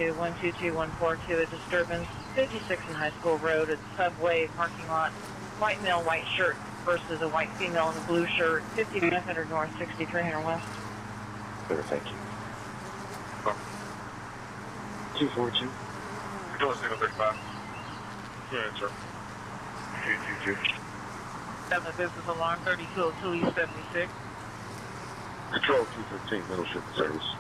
to 122142, a disturbance, 56 in High School Road at Subway parking lot. White male, white shirt versus a white female in a blue shirt, 5500 North, 6300 West. Clear, thank you. 242. Control signal 35. Yeah, sir. 222. 7 business alarm, 3202 East 76. Control 215, middle shift service.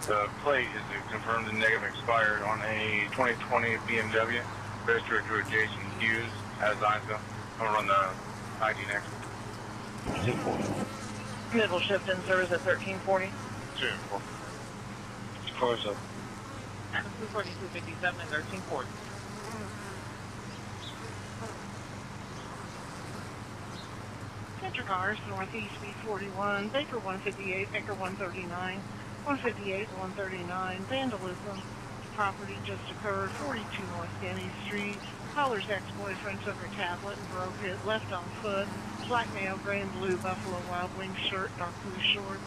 The plate is confirmed and negative expired on a 2020 BMW, registered to a Jason Hughes as ISO. I'm gonna run the ID next. 240. Middle shift in service at 1340. 2-4. Cars up. 24257 and 1340. Center cars, northeast B41, Baker 158, Baker 139, 158 to 139, vandalism, property just occurred, 42 North Denny Street. Caller's ex-boyfriend took her tablet and broke it, left on foot, black male, gray and blue Buffalo Wild Wings shirt, dark blue shorts,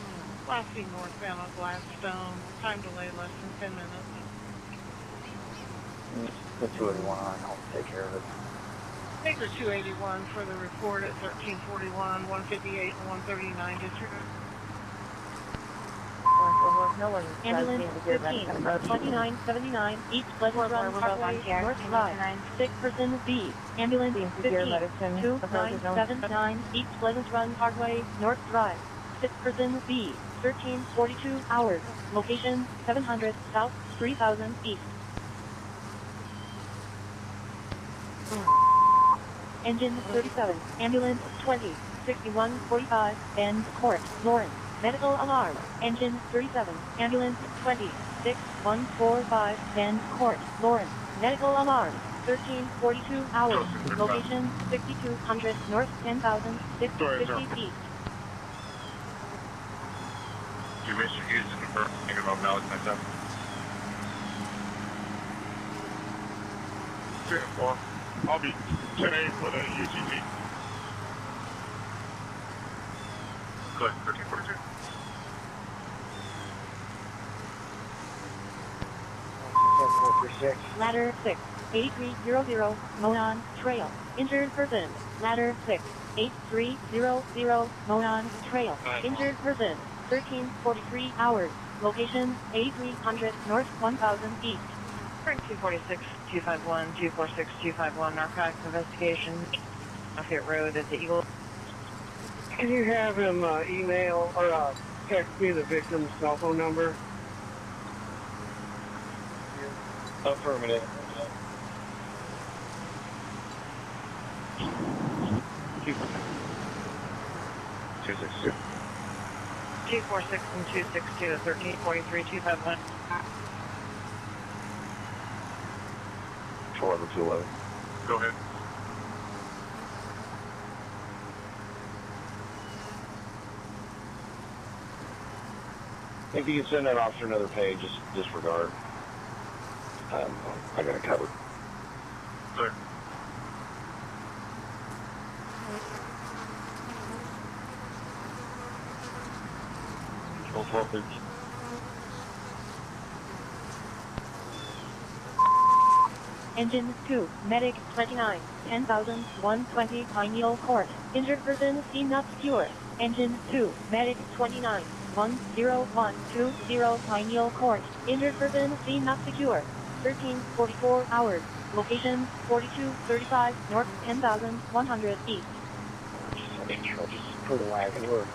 last seen northbound on Gladstone, time delay less than 10 minutes. Put 281 on, I'll take care of it. Baker 281 for the report at 1341, 158 and 139 disregard. Ambulance 15-2979 East Pleasant Run Parkway, North Drive, 6-person B. Ambulance 15-2979 East Pleasant Run Parkway, North Drive, 6-person B. 1342 hours. Location 700 South 3000 East. Engine 37, ambulance 20, 6145, Bend Court, Lawrence. Medical alarm. Engine 37, ambulance 20, 6145, Bend Court, Lawrence. Medical alarm. 1342 hours. Location 6200 North 10,000, 650 East. You Mr. Hughes to confirm. Thinking about knowledge myself. 2-4. I'll be 10-8 for the UGT. Good. 1342. Ladder 6, 8300, Monon Trail. Injured person. Ladder 6, 8300, Monon Trail. Injured person. 1343 hours. Location 8300 North 1000 East. 246, 251, 246, 251, narcotics investigation, Lafayette Road at the Eagle. Can you have him email or text me the victim's cell phone number? Affirmative. 262. 246 and 262, 1343, 251. 211, 211. Go ahead. If you can send that officer another page, just disregard. I got it covered. Clear. Control 12, please. Engine 2, Medic 29, 10,120 Pineal Court. Injured person seen not secure. Engine 2, Medic 29, 10120 Pineal Court. Injured person seen not secure. 1344 hours. Location 4235 North 10,100 East. Just put a wagon or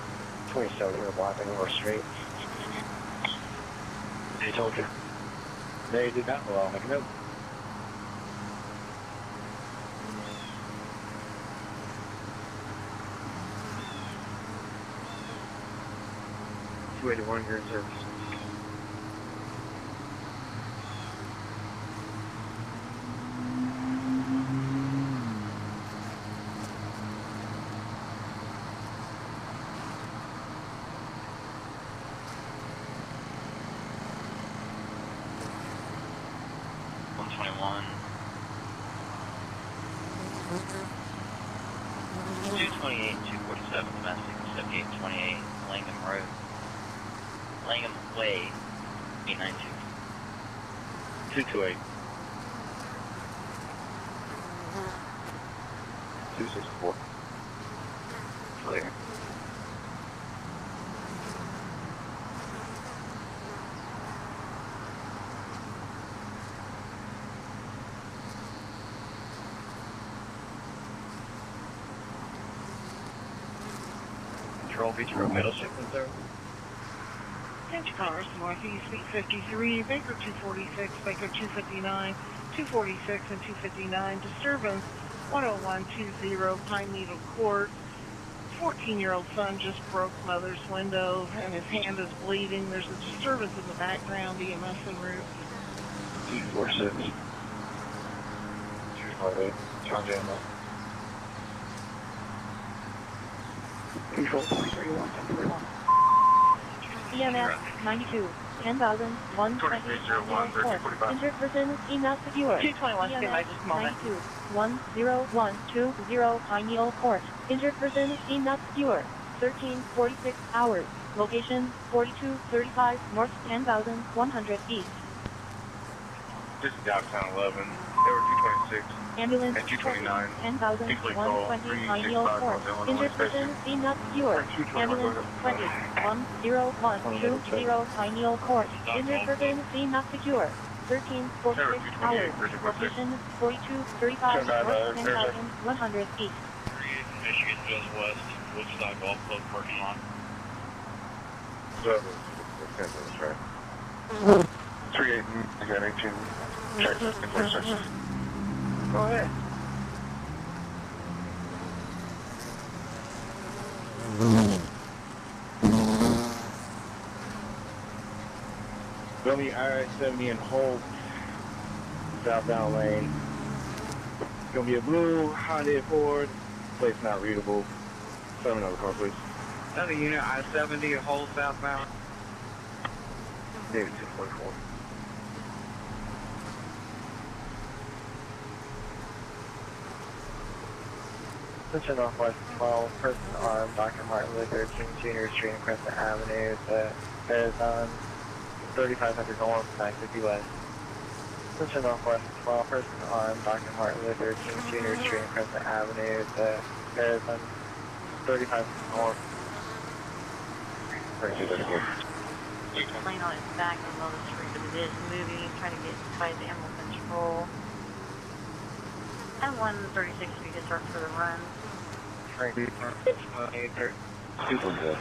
27 here blocking or straight. They told you. They did not. Well, I'll make a note. You're in service. $121. 228, 247 domestic, 7828 Langham Road. Langham Way, B92. 228. 264. Clear. Control Beach Road, middle shift concern. Attention cars, Northeast Beat 53, Baker 246, Baker 259, 246 and 259, disturbance 10120 Pine Needle Court. 14-year-old son just broke mother's window and his hand is bleeding. There's a disturbance in the background, EMS en route. 246. 258. John Jambo. Control 331, 1031. EMS 92, 10,120 Injured person seen not secure. 221, stand by EMS just a moment. 92, 10120 Pineal Court. Injured person seen not secure. 1346 hours. Location 4235 North 10,100 East. This is downtown 11. They were 226. Ambulance And 229. 10,120 Pineal Court. Injured person seen not secure. Ambulance 20, 10120 Pineal Court. Injured person seen not secure. 1346 hours. Location 4235 North 10,100 East. Michigan just west, Woodstock Golf Club parking lot. That's right. 38, I got 18. Check. Go ahead. Billy I-70 and hold. Southbound lane. Gonna be a blue Honda Accord. Place not readable. Tell me another car, please. Another unit, I-70, hold southbound. David 644. Attention Northwest 12, person armed, Dr. Martin Luther King Jr. Street and Crescent Avenue, Arizona, 3500 North, 950 West. Attention Northwest 12, person armed, Dr. Martin Luther King Jr. Street and Crescent Avenue, Arizona, 3500 North. Plane on its back in the middle of the street, but it is moving, trying to get by the animal control. And 136 we can start for the run. Super good.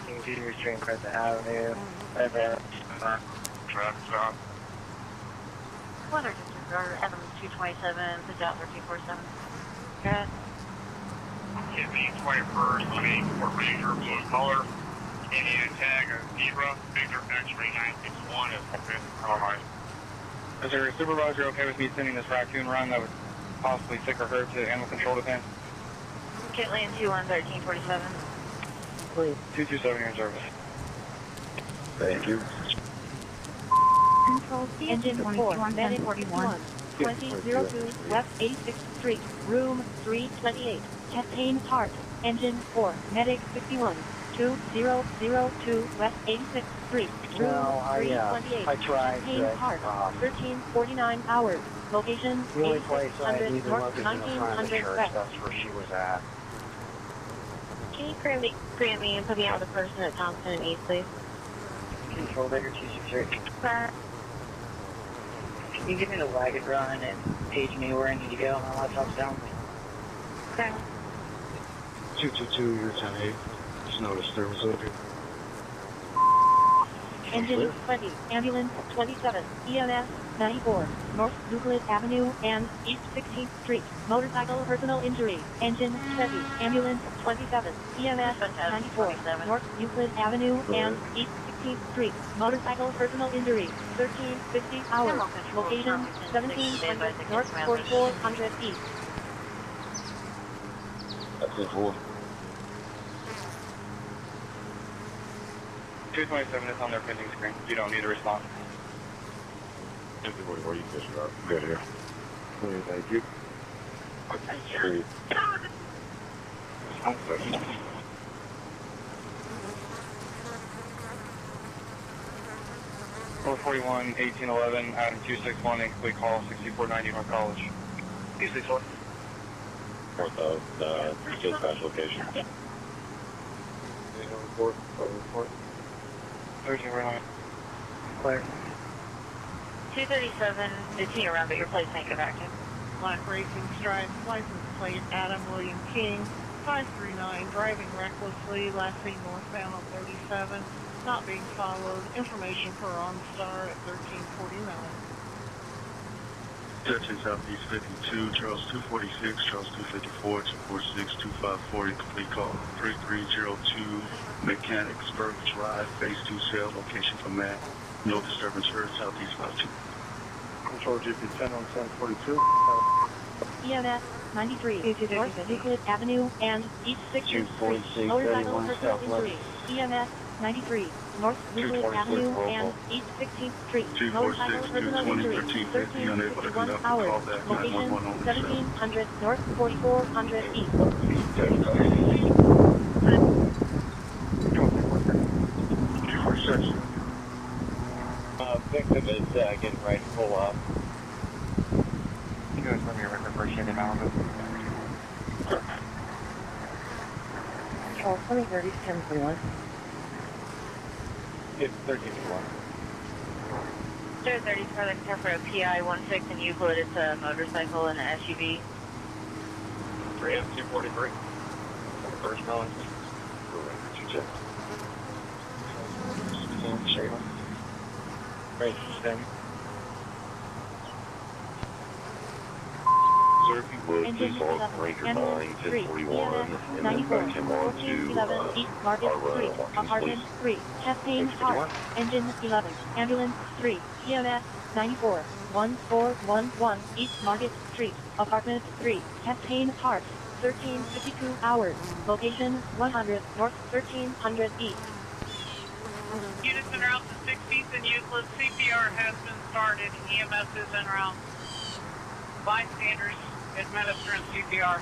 King Jr. Street and Crescent Avenue, Arizona. Traffic stop. 100 disregard, Evans 227, push out 1347. Good. Hit me 21st, let me Fort Ranger, blue color. Indian tag of Zebra, Victor X-ray 961 is okay. Alright. Is there a supervisor okay with me sending this raccoon run that would possibly sick or hurt to animal control defense? Kitland 211347. 227 here in service. Thank you. Control Engine 4, Medic 41, 2002 West 86th Street, Room 328, Captain Hart, Engine 4, Medic 51, 2002 West 86th Street, Room 328, I tried Captain Hart, 1349 hours, location the only place I 8600 needed North was in the front of the 1900 church, West. that's where she was at. Can you grant me and put me out with the person at Thompson and East, please? Control Baker 263. Sir. Can you give me the wagon run and page me where I need to go? My laptop's down. Okay. 222, you're 10-8. There's no disturbance over here. Engine 20, Ambulance 27, EMS 94, North Euclid Avenue and East 16th Street, motorcycle personal injury. Engine 20, Ambulance 27, EMS 94, North Euclid Avenue and East 16th Street, motorcycle personal injury. 1350 hours, location 1700 North 4400 East. That's it for 227 is on their pending screen. You don't need a response. Where you just got good here. Thank you. Okay. 441, 1811, Adam 261, incomplete call, 6490 North College. 261. North of the dispatch location. Report. Report. 1309. Clear. 237, 15 around, but your plate's ain't go back to. Black Racing Stripes, license plate Adam William King, 539, driving recklessly, last seen northbound on 37, not being followed. Information per OnStar at 1349. Section Southeast 52, Charles 246, Charles 254, 246, 254, incomplete call 3302, Mechanics, Burger Drive, phase 2 sale, location for Matt. No disturbance heard, Southeast 52. Control GP10 on 1042. EMS 93, North Euclid Avenue and East 6th Street, motorcycle personal injury. EMS 93, North Euclid Avenue and East 16th Street, motorcycle personal injury. 1351 hours, location 1700 North 4400 East. Victim is getting ready to pull up. You guys let me record first in Malibu. Charles 2030, 1041. It's 1321. 230 further car for a PI 16 in Euclid. It's a motorcycle and an SUV. 3M243. First calling. Right, stand. Sir, if you would, please log Ranger 9, 1041, and then back him on to East Market our Street, walking Apartment police. 3, Chastain Park, Engine 11, Ambulance 3, EMS 94, 1411, East Market Street, Apartment 3, Chastain Park, 1352 hours, location 100 North 1300 East. Units en route to 16th and Euclid. CPR has been started. EMS is en route. Bystanders administering CPR.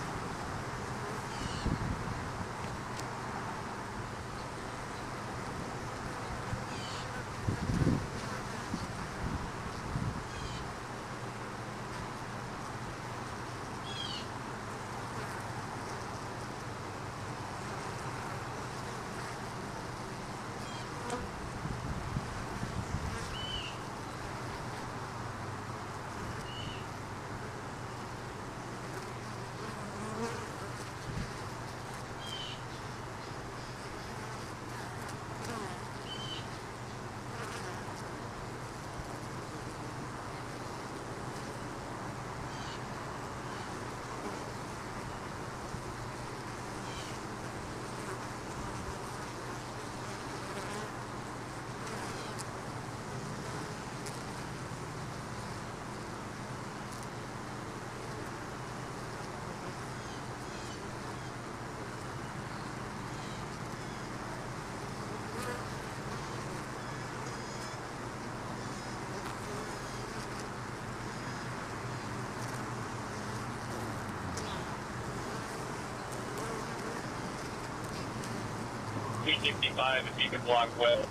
P65, if you could block west.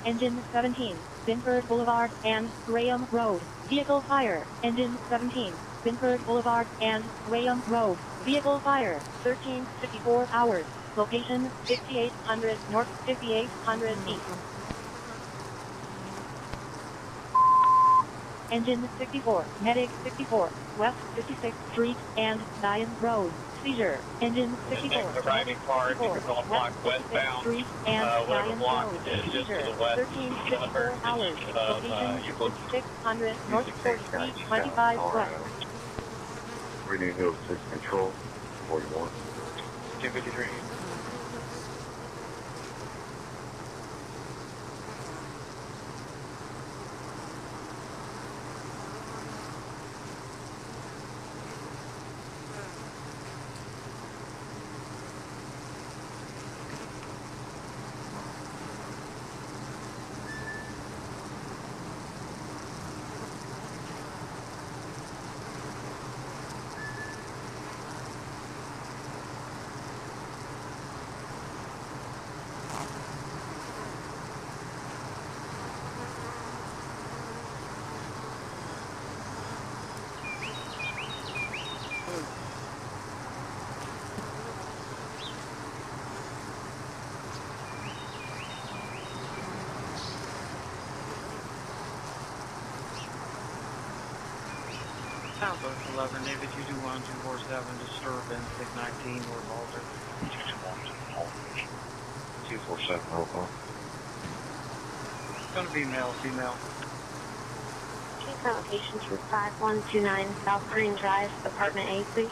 Engine 17, Binford Boulevard and Graham Road. Vehicle fire. Engine 17, Binford Boulevard and Graham Road. Vehicle fire. 1354 hours. Location 5800 North 5800 East. Engine 64, Medic 64, West 56th Street and Diane Road. Seizure. Engine 64, Arriving car, if you could go block West 56th westbound, Street and whatever Diane block Road. it is, just to Seizure. the west. 1354 hours. Location Euclid. 600 North 40 25 West. Reading Hill 6 Control, 41. 253. Southwest 11, David 221 247, disturbance 619 North Alder. 247 roll call. It's gonna be male, female. Check location to 5129 South Green Drive, apartment A, please.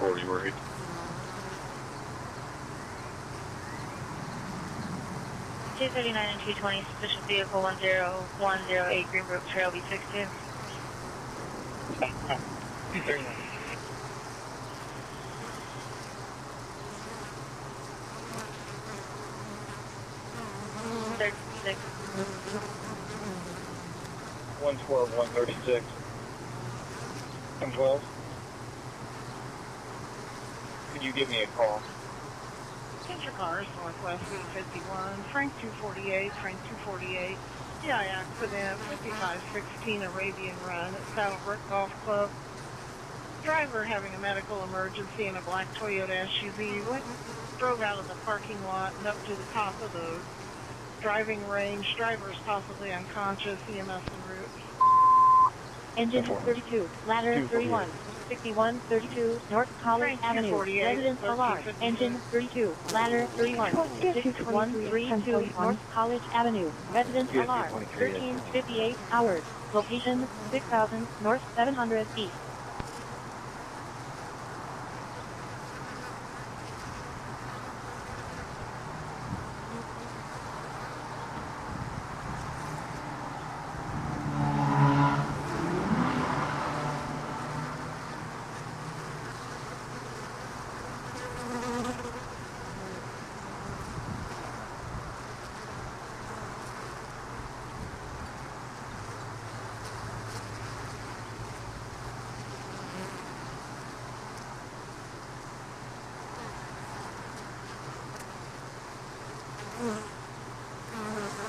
You worried? Two 39 and 220, suspicious vehicle 10108 Greenbrook Trail B62. 239. Six. 112, 136. 112. Could you give me a call? Central Cars, Northwest Route 51, Frank 248, Frank 248. Yeah, accident, 5516 Arabian Run at Saddlebrook Golf Club. Driver having a medical emergency in a black Toyota SUV drove out of the parking lot and up to the top of the driving range. Driver is possibly unconscious, EMS en route. Engine 32, ladder 31, 6132 North College Avenue, residence alarm. Engine 32, ladder 31, 6132 North College Avenue, residence alarm. 1358 hours, location 6000 North 700 East.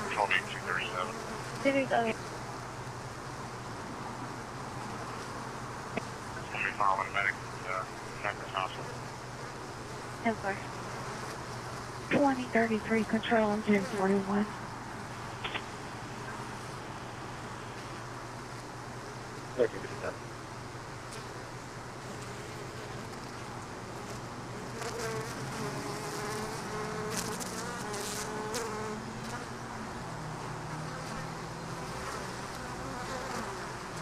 Control 237. Civic, Somebody following a medic Texas hospital. 10-4. 2033 control engine 41.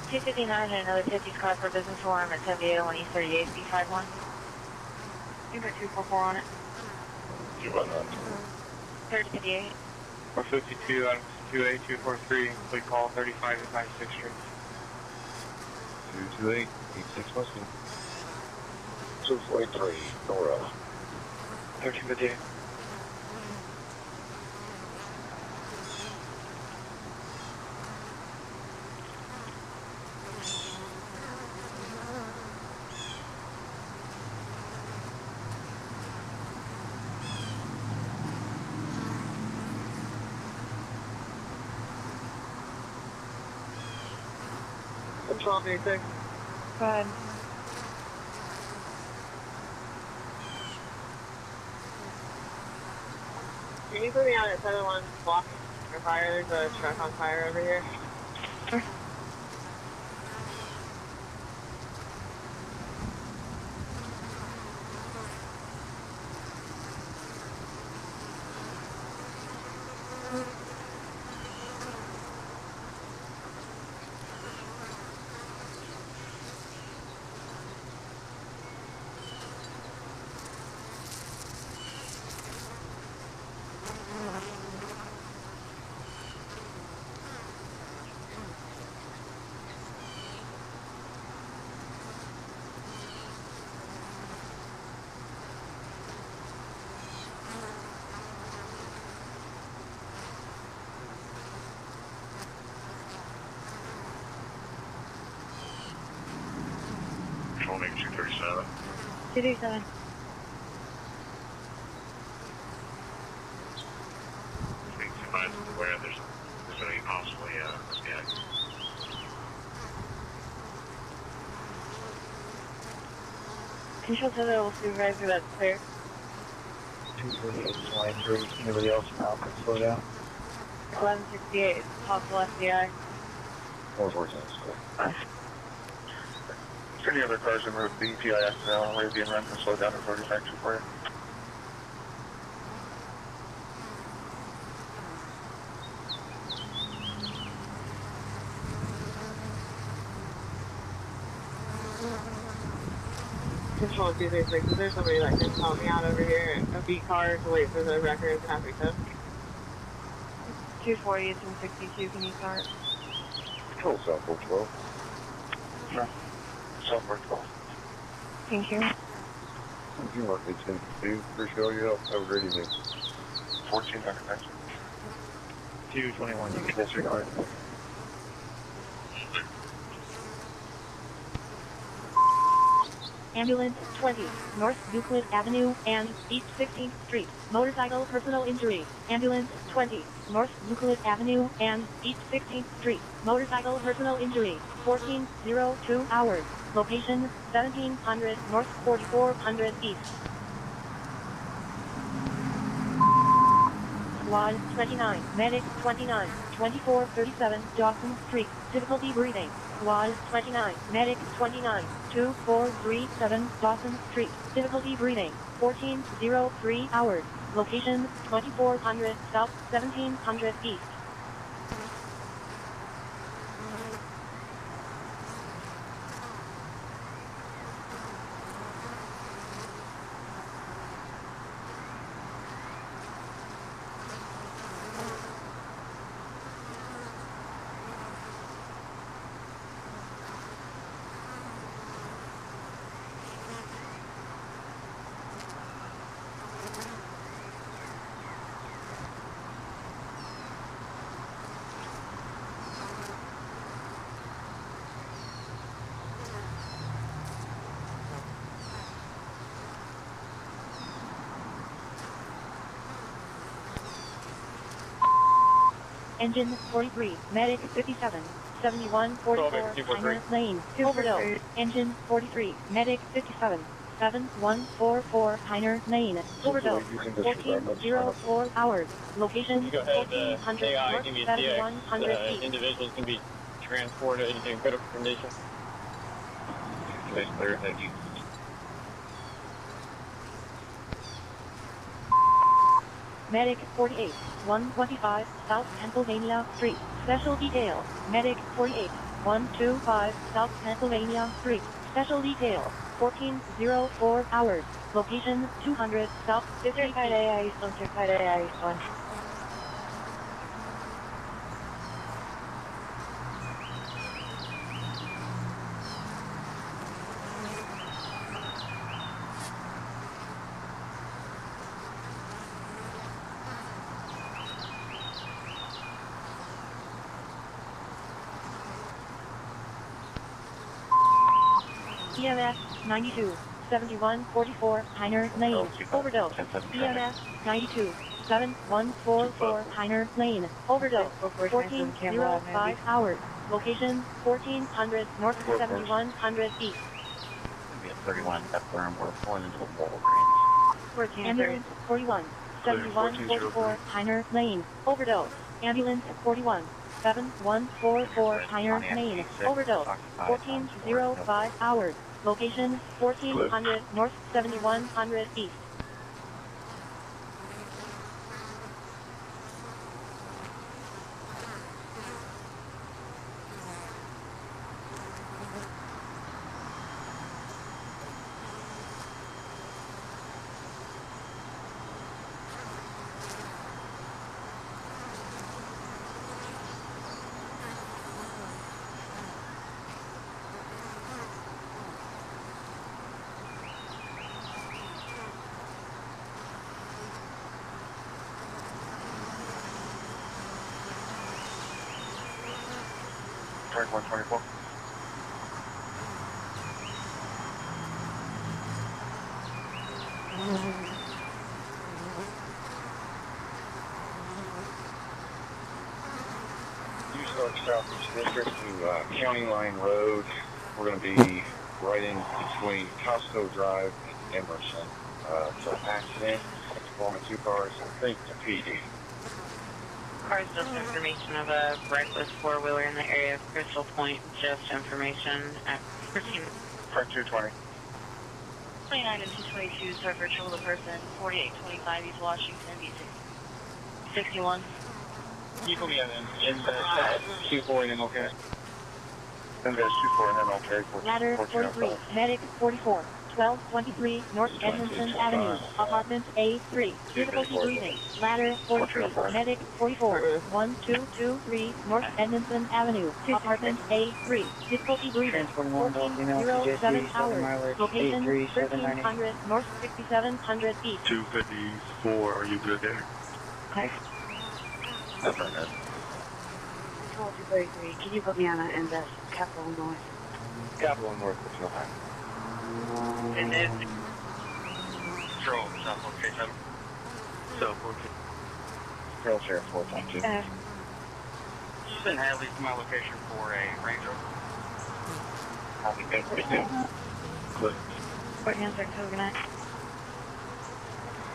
$259 and another 50 car for business alarm at 701 East 38 B51. You got 244 on it. 219. 3058. 452 on 28243. Complete call 35 to 96th Street. 228, 86 Western. 243 Nora. 1358. Control 86. Go ahead. Can you put me on at 71 block or fire? There's a truck on fire over here. Sure. 237. Being advised aware there's going to be possibly yeah. Control to the supervisor, that's clear. 248-23, anybody else now can slow down? 1168, possible FBI. 446. Any other cars en route BPI accident on being run for slow down authority factor for you? Control 236, is there somebody that can help me out over here? A beat car to wait for the records and after test? 240 is in 62, can you start? Control South 412. Sure. South 412. Thank you. You mark me 10-2. Appreciate all your help. Have a great evening. 1400, thanks. 221, you can disregard. Ambulance 20, North Euclid Avenue and East 16th Street. Motorcycle personal injury. Ambulance 20, North Euclid Avenue and East 16th Street. Motorcycle personal injury. 14:02 hours. Location 1700 North 4400 East. Squad 29, Medic 29, 2437 Dawson Street. Difficulty breathing. Squad 29, Medic 29, 2437 Dawson Street. Difficulty breathing. 14:03 hours. Location 2400 South 1700 East. Engine 43, Medic 57, 7144 Piner Lane, Overdose. Engine 43, Medic 57, 7144 Piner Lane, Overdose. 14:04 hours. Location 1400 North 7100 East. Individuals can be transported in critical condition. Today's clear, thank you. Medic 48, 125 South Pennsylvania Street. Special detail. Medic 48, 125 South Pennsylvania Street. Special detail. 14:04 hours. Location 200 South 50 feet. EMS 92, 7144 Piner Lane, overdose. EMS 92, 7144 Piner Lane, overdose. 14:05 hours. Location 1400 North 7100 East. Be at 31 at firm. We're pulling into the Walgreens. Ambulance 41, 7144 Piner Lane, overdose. Ambulance 41, 7144 Piner Lane, overdose. 14:05 hours. Location 1400 North 7100 East. Track 124. Stark Southeast District to County Line Road. We're going to be right in between Costco Drive and Emerson. It's an accident involving two cars. I think it's a PD. Cars, just information of a reckless four-wheeler in the area of Crystal Point. Just information at 13. Car 220. 29 and 222, start virtual the person, 4825 East Washington, DC. 61. Can you put me in the 2-4 and then okay? Then there's 2-4 and then okay. Ladder 43, medic 44, 1223 North Edmondson Avenue, apartment A3, difficulty breathing. Ladder 43, medic 44, 1223 North Edmondson Avenue, apartment A3, difficulty breathing. 1407 hours, location 1300 North 6700 East. 254, are you good there? Okay. That's right, man. Control 233, can you put me on in the Capital North? Capital North, it's no high. And then control south location. South location. Trail Sheriff 422. Send Hadley to my location for a Range Rover. I think that's pretty good. Click. What hands are coconut?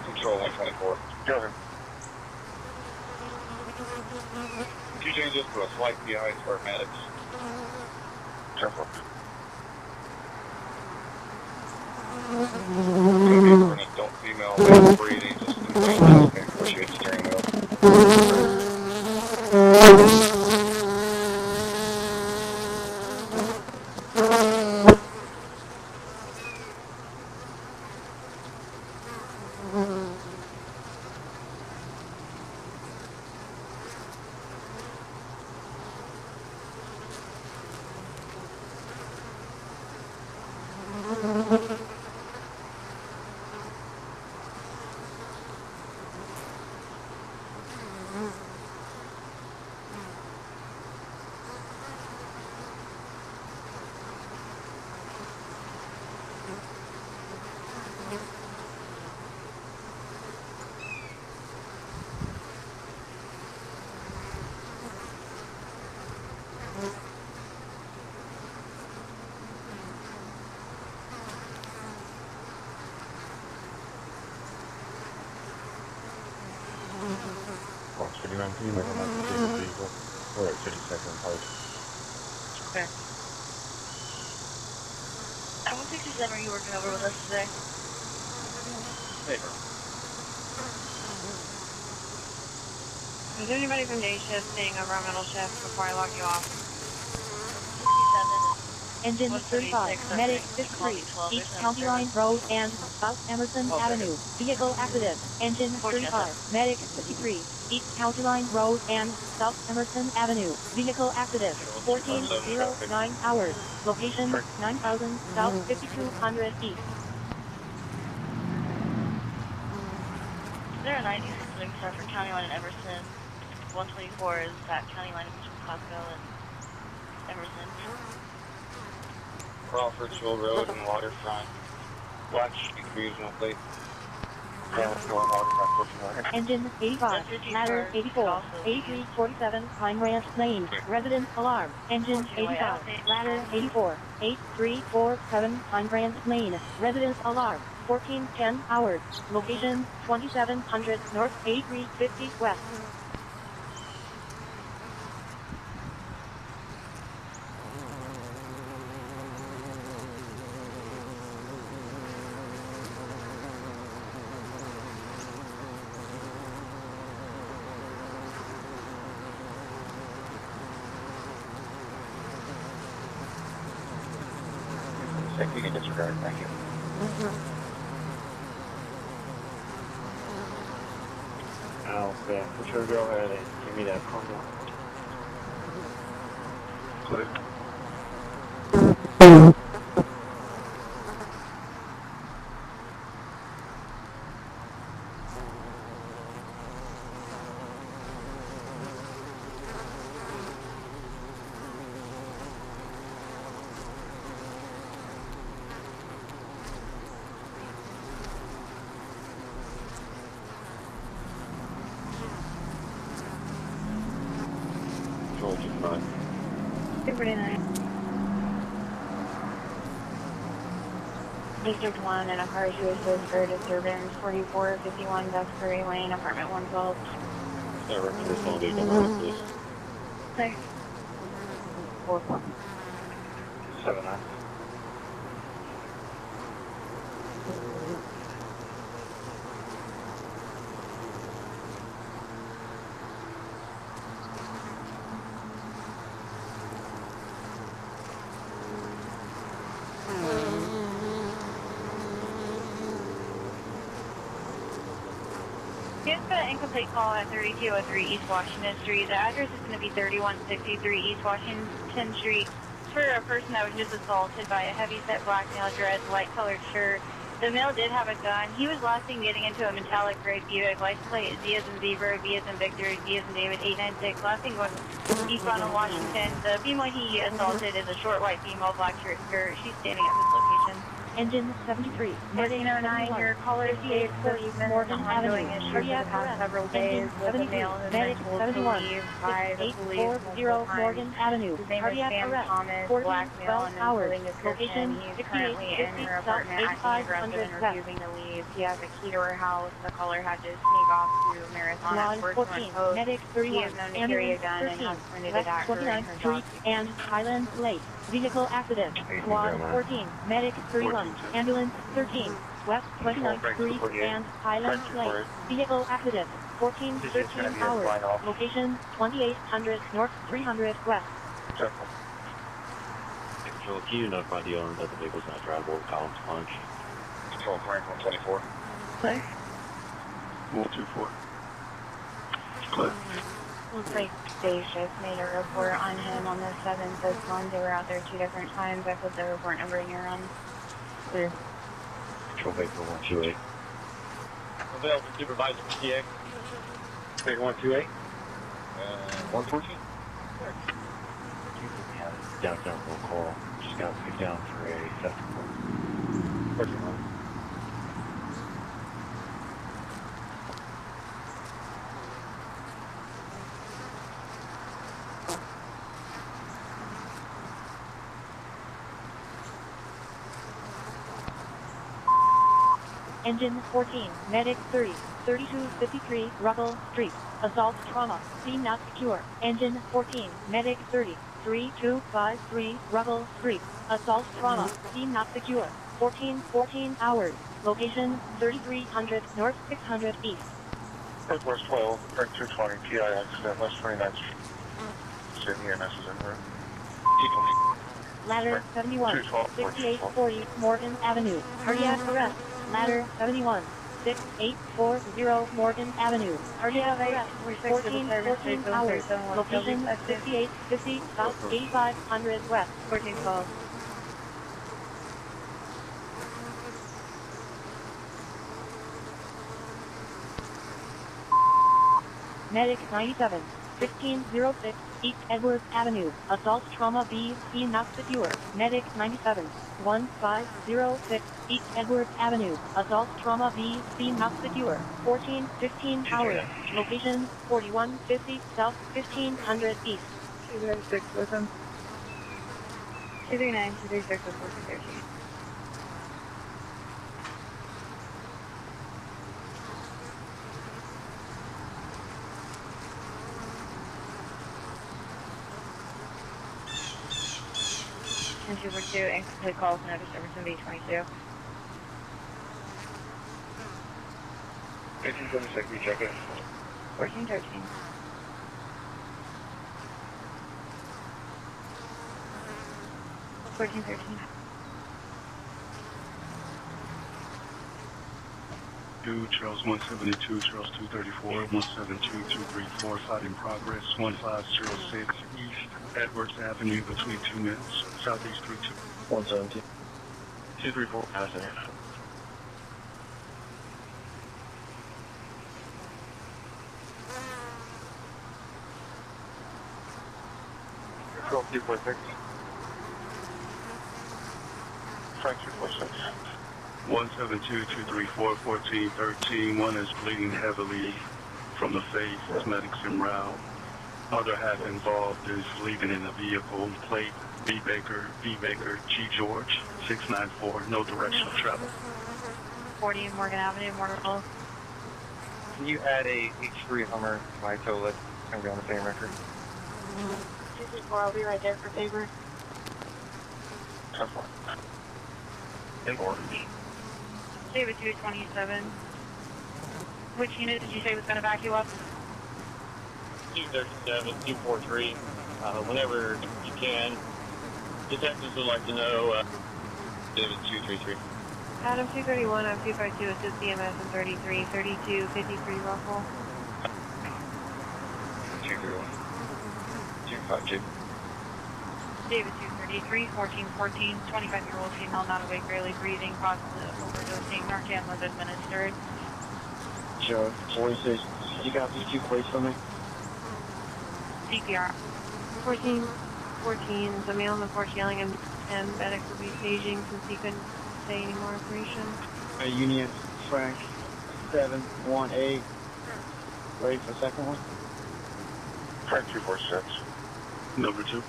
Control 124. Go ahead. Could you change this to a slight PI for medics? Careful. For an adult female breathing, just okay, appreciate the steering wheel. Watch 59, can you make a left to the vehicle? We're at 52nd Post. Okay. At 167, are you working over with us today? Paper. Is anybody from day shift staying over on middle shift before I log you off? 67. Engine 35, medic 53, East County Line Road and South Emerson Avenue. Vehicle accident. Engine 35, medic 53, East County Line Road and South Emerson Avenue. Vehicle accident. 1409 hours. Location 9000 South 5200 East. Is there a 96 moving start for County Line and Emerson? 124 is that County Line between Costco and Emerson. Crawfordsville Road and Waterfront. Watch regional plate. Engine 85, ladder 84, 8347, Pine Ranch Lane, residence alarm. Engine 85, ladder 84, 8347, Pine Ranch Lane, residence alarm. 1410 hours, location 2700 North 8350 West. You can disregard, thank you. Okay, for sure, go ahead and give me that promo. Click. 425. 249. District 1 and a car issue assist for disturbance 4451 Duxbury Lane, apartment 112. That record this all vehicle number, please. Okay. 44. 79. Here's an incomplete call at 3203 East Washington Street. The address is going to be 3163 East Washington Street. For a person that was just assaulted by a heavy-set black male dressed, light-colored shirt. The male did have a gun. He was last seen getting into a metallic gray Buick. License plate is D as in Zebra, V as in Victor, D as in David, 896. Last seen going eastbound on Washington. The female he assaulted is a short white female, black shirt skirt. She's standing at this location. Engine 73. 1409, your caller states that you've been Morgan ongoing Avenue. issues for the past several days with the male who's been told to leave by the police multiple times. Morgan Avenue. His name is Cardiac Sam arrest. Thomas, 14, black male, 12 and hours. including description. Location He's currently in 6850 her South apartment, acting aggressive and 8500 refusing to leave. He has a key to her house. The caller had to sneak off to Marathon at Lodge 14, Post. Medic He 31, is known to carry a Ambulance gun and 13, has pointed it West at her in 29th her Street job. and Highland Lake. Vehicle accident. Squad 14, Medic 31, Ambulance 13, West 29th Street and Highland Lake. Vehicle accident. 1413 hours. Location 2800 North 300 West. Control, can you notify the owner that the vehicle's not drivable with Collins Punch? Control Frank 124. Clear. 124. Clear. Looks like day shift made a report on him on the 7th this month. They were out there 2 different times. I put the report number in your run. Clear. Control Baker 128. Available supervisor PTA. Baker 128. 114. Downtown roll call. Just got picked down for a theft report. 14. Engine 14, Medic 30, 3253 Russell Street. Assault trauma. Scene not secure. Engine 14, Medic 30, 3253 Russell Street. Assault trauma. Scene not secure. 1414 hours. Location 3300 North 600 East. Northwest 12, Frank 220, PI accident, West 29th Street. Sydney EMS is en route. Ladder 71, 6840 Morgan Avenue. Cardiac arrest. Ladder 71, 6840 Morgan Avenue. Cardiac arrest. 1414 hours. Location 5850 South 8500 West. 1412. Medic 97, 1506 East Edwards Avenue. Assault trauma B, scene not secure. Medic 97, 1506 East Edwards Avenue. Assault trauma B, scene not secure. 1415 hours. Location 4150 South 1500 East. 236 with him. 239, 236 with 1413. And 242, incomplete calls, no disturbance in B22. 1876, we check it. 1413. 1413. 2, Charles 172, Charles 234, 172, 234, fight in progress, 1506 East Edwards Avenue between 2 minutes, Southeast 32. 117. 234, accident. Control 246. Frank 246. 172, 234, 1413. One is bleeding heavily from the face. His medics en route. Other half involved is leaving in a vehicle plate B Baker G George 694, no direction of travel. 40 Morgan Avenue, Morgan. Can you add a H3 Hummer to my tow list? It's going to be on the same record. 234, I'll be right there for paper. 10-4. David 227. Which unit did you say was going to back you up? 237, 243. Whenever you can. Detectives would like to know, David 233. Adam 231, I'm 252, assist EMS and 33, 32, 53 Russell. 231. 252. David 233, 1414, 25-year-old female, not awake, barely breathing, possibly overdosing, Narcan was administered. Sure, 46. You got these 2 plates for me? CPR. 1414, the male on the porch yelling and medics will be staging since he couldn't say any more information. Union Frank 718. Ready for the second one? Frank 246. Number 2.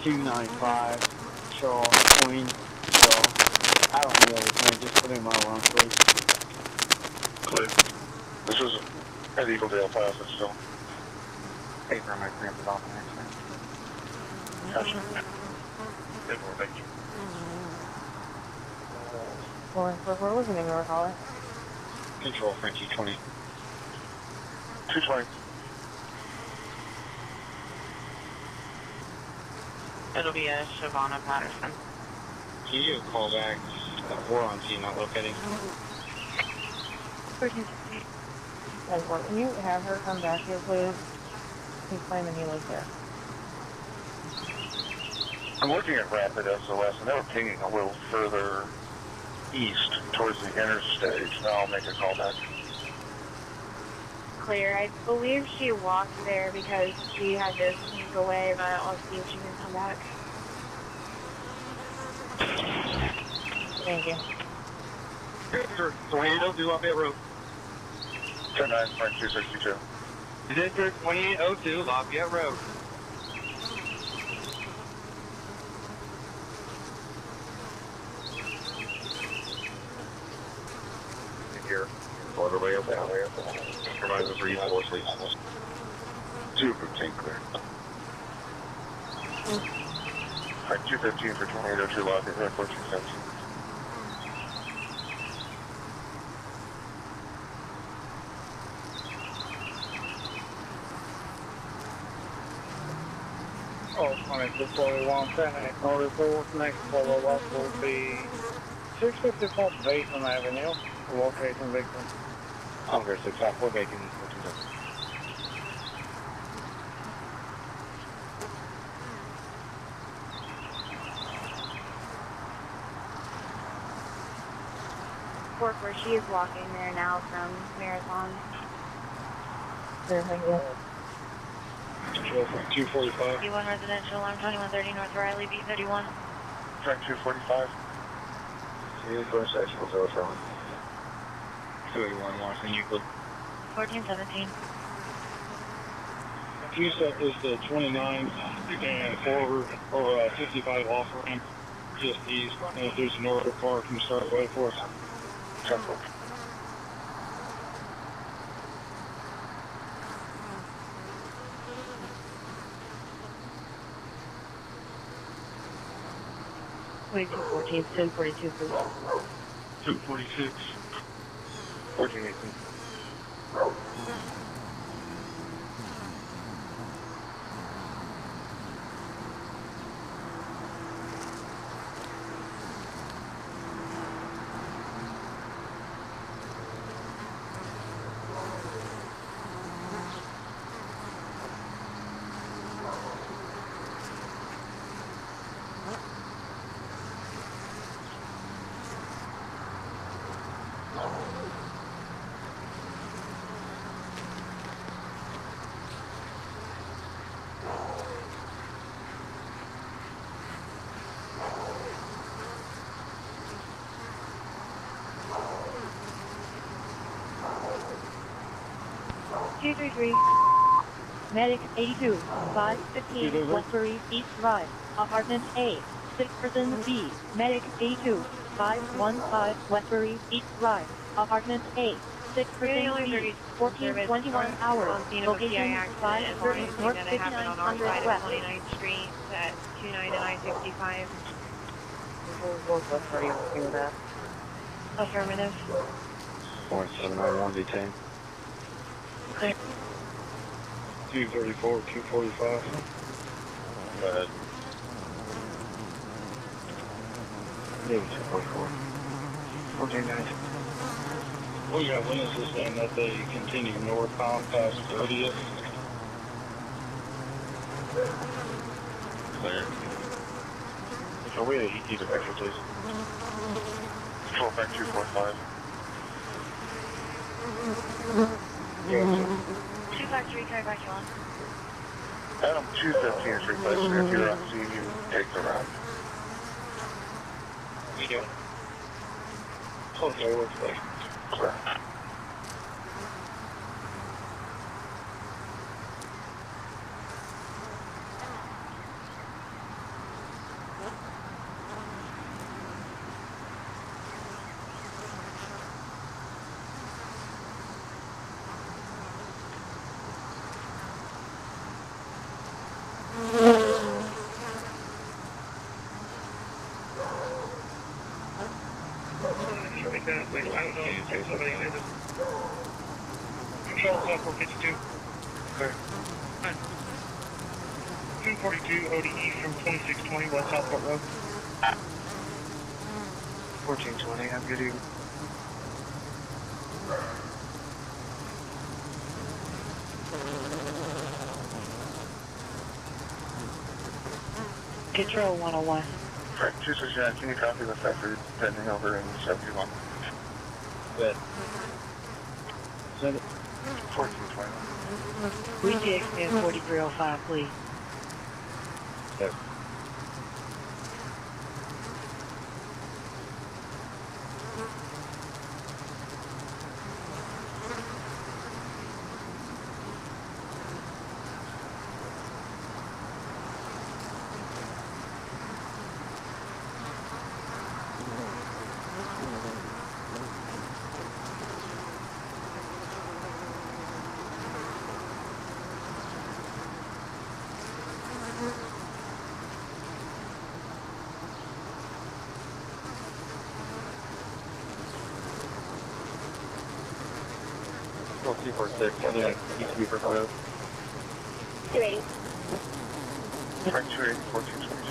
295. Charles Queen. Charles. I don't know everything. Just put in my alarm, please. Clear. This is at Eagledale Plaza still. Paper on my cramp off an accident. Gotcha. Good more, thank you. What was the name of our caller? Control Frenchie 20. 220. It'll be Shavonna Patterson. Can you call back? We're on T, not locating. 1360. Can you have her come back here, please? He's claiming he lives there. I'm looking at Rapid SOS, and they're pinging a little further east towards the interstate. Now I'll make a call back. Clear. I believe she walked there because she had to sneak away, but I'll see if she can come back. Thank you. Tornado, do Lafayette Road. 10-9, Frank 262. District 2802, Lafayette Road. Here. Waterway up down there. Provide the brief force leads. 215 clear. Frank 215 for 2802 Lafayette Road, 1417. Oh, 2641, order force, next follow-up will be 654 Basin Avenue, location victim. Under 654 Bacon. Work where she is walking there now from Marathon. Control Frank 245. D1 residential, alarm 2130 North Riley, B31. Frank 245. See, first section was over from 281 Washington Euclid. 1417. Can you set this to 29 and forward or 55 off ramp, just east, and if there's an order car, can you start way for us? Temple. Wait, 214, 1042, please. 246. 1418. 233. Medic 82, 515 Westbury East Drive, Apartment A, 6-person B. Medic 82, 515 Westbury East Drive, Apartment A, 6-person B. 1421 hours. Location 530 North 5900 West. 29th Street at 29 and I-65. Westbury on scene of that. Affirmative. 4791 detained. 234, 245. Go ahead. Maybe 244. 1490. We got witnesses saying that they continue northbound past 30th. Clear. Are we at ET to picture, please? Control back 245. Yeah. 253, try back you on. Adam 215 is replaced. If you're on scene, you take the route. Yeah. Okay, what's that? Clear. Control South 452. Clear. 242 ODE from 2620 West Southport Road. 1420, have a good evening. Control 101. Right, 269, can you copy the fact that you're pending over in 71? Good. Send it. 1420. We take in 4305, please. Yes. Control 246, and then ETB for photo. 280. Right, 280, 1420.